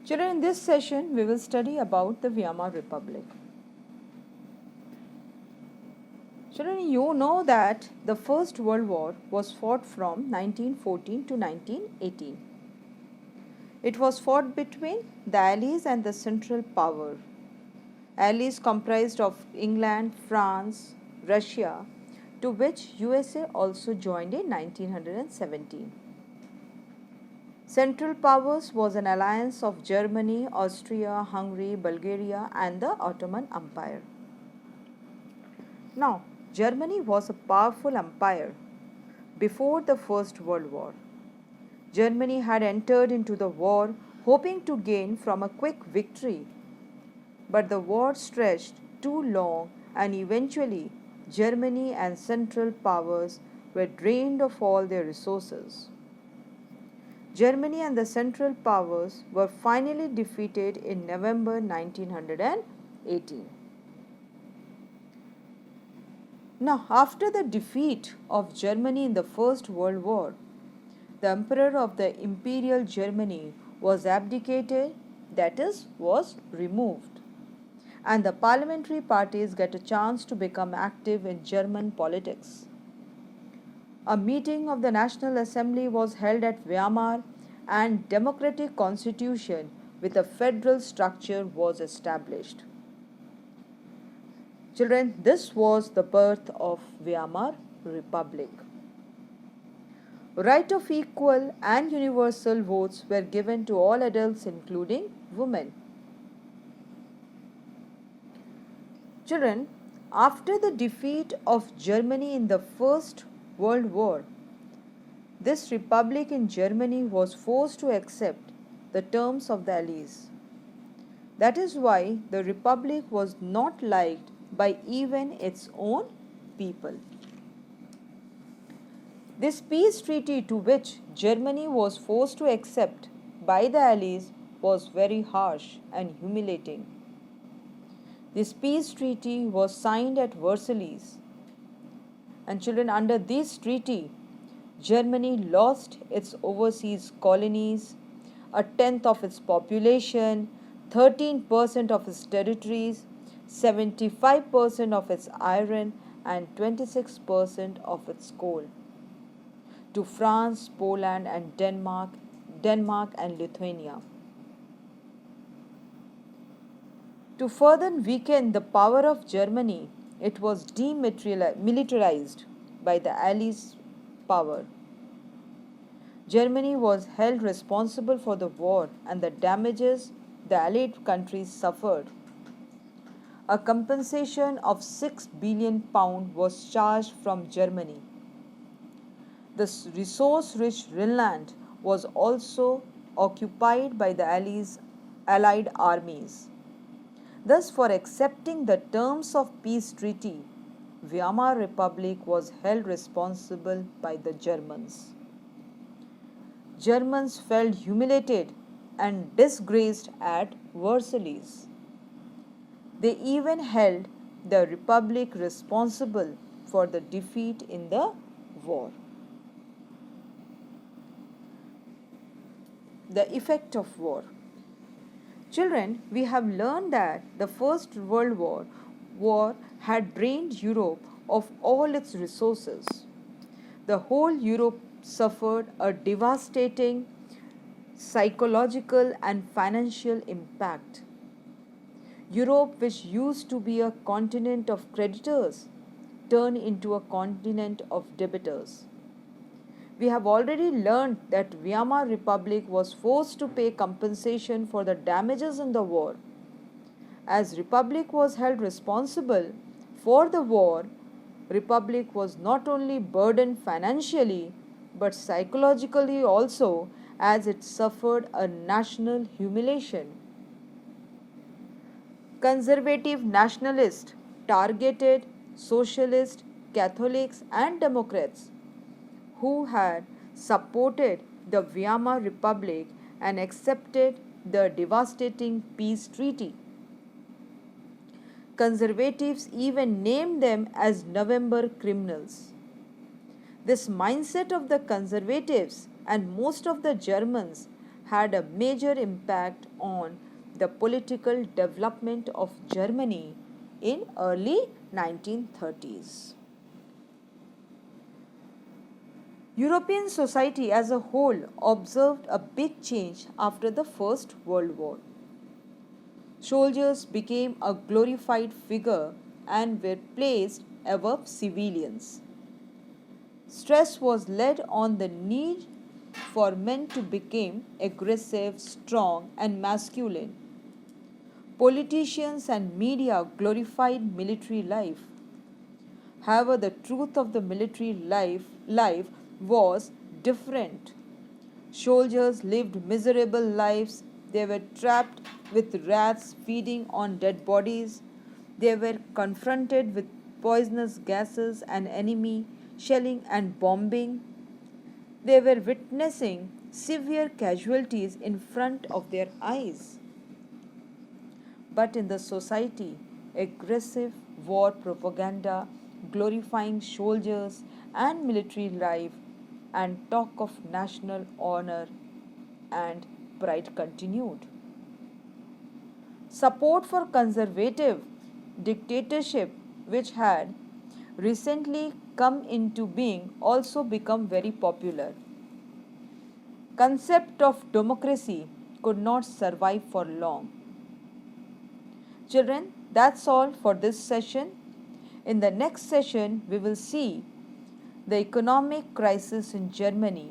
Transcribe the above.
Children, in this session, we will study about the Weimar Republic. Children, you know that the First World War was fought from 1914 to 1918. It was fought between the Allies and the Central Power. Allies comprised of England, France, Russia, to which USA also joined in 1917. Central Powers was an alliance of Germany, Austria, Hungary, Bulgaria, and the Ottoman Empire. Now, Germany was a powerful empire before the First World War. Germany had entered into the war hoping to gain from a quick victory, but the war stretched too long and eventually Germany and Central Powers were drained of all their resources. Germany and the Central Powers were finally defeated in November 1918. Now, after the defeat of Germany in the First World War, the Emperor of the Imperial Germany was abdicated, that is, was removed, and the parliamentary parties get a chance to become active in German politics. A meeting of the National Assembly was held at Weimar and democratic constitution with a federal structure was established. Children, this was the birth of Weimar Republic. Right of equal and universal votes were given to all adults including women. Children, after the defeat of Germany in the First World War, this republic in Germany was forced to accept the terms of the Allies. That is why the republic was not liked by even its own people. This peace treaty to which Germany was forced to accept by the Allies was very harsh and humiliating. This peace treaty was signed at Versailles. And children, under this treaty, Germany lost its overseas colonies, a tenth of its population, 13% of its territories, 75% of its iron, and 26% of its coal to France, Poland, and Denmark and Lithuania. To further weaken the power of Germany, it was demilitarized by the Allies' power. Germany was held responsible for the war and the damages the Allied countries suffered. A compensation of £6 billion was charged from Germany. The resource-rich Rhineland was also occupied by the Allied armies. Thus, for accepting the terms of peace treaty, Weimar Republic was held responsible by the Germans. Germans felt humiliated and disgraced at Versailles. They even held the Republic responsible for the defeat in the war. The effect of war. Children, we have learned that the First World War had drained Europe of all its resources. The whole Europe suffered a devastating psychological and financial impact. Europe, which used to be a continent of creditors, turned into a continent of debtors. We have already learned that Weimar Republic was forced to pay compensation for the damages in the war. As Republic was held responsible for the war, Republic was not only burdened financially but psychologically also, as it suffered a national humiliation. Conservative nationalists targeted socialists, Catholics, and Democrats who had supported the Weimar Republic and accepted the devastating peace treaty. Conservatives even named them as November criminals. This mindset of the conservatives and most of the Germans had a major impact on the political development of Germany in early 1930s. European society as a whole observed a big change after the First World War. Soldiers became a glorified figure and were placed above civilians. Stress was laid on the need for men to become aggressive, strong, and masculine. Politicians and media glorified military life. However, the truth of the military life was different. Soldiers lived miserable lives. They were trapped with rats feeding on dead bodies. They were confronted with poisonous gases and enemy shelling and bombing. They were witnessing severe casualties in front of their eyes. But in the society, aggressive war propaganda, glorifying soldiers and military life, and talk of national honor and pride continued. Support for conservative dictatorship, which had recently come into being, also become very popular. Concept of democracy could not survive for long. Children, that's all for this session. In the next session, we will see the economic crisis in Germany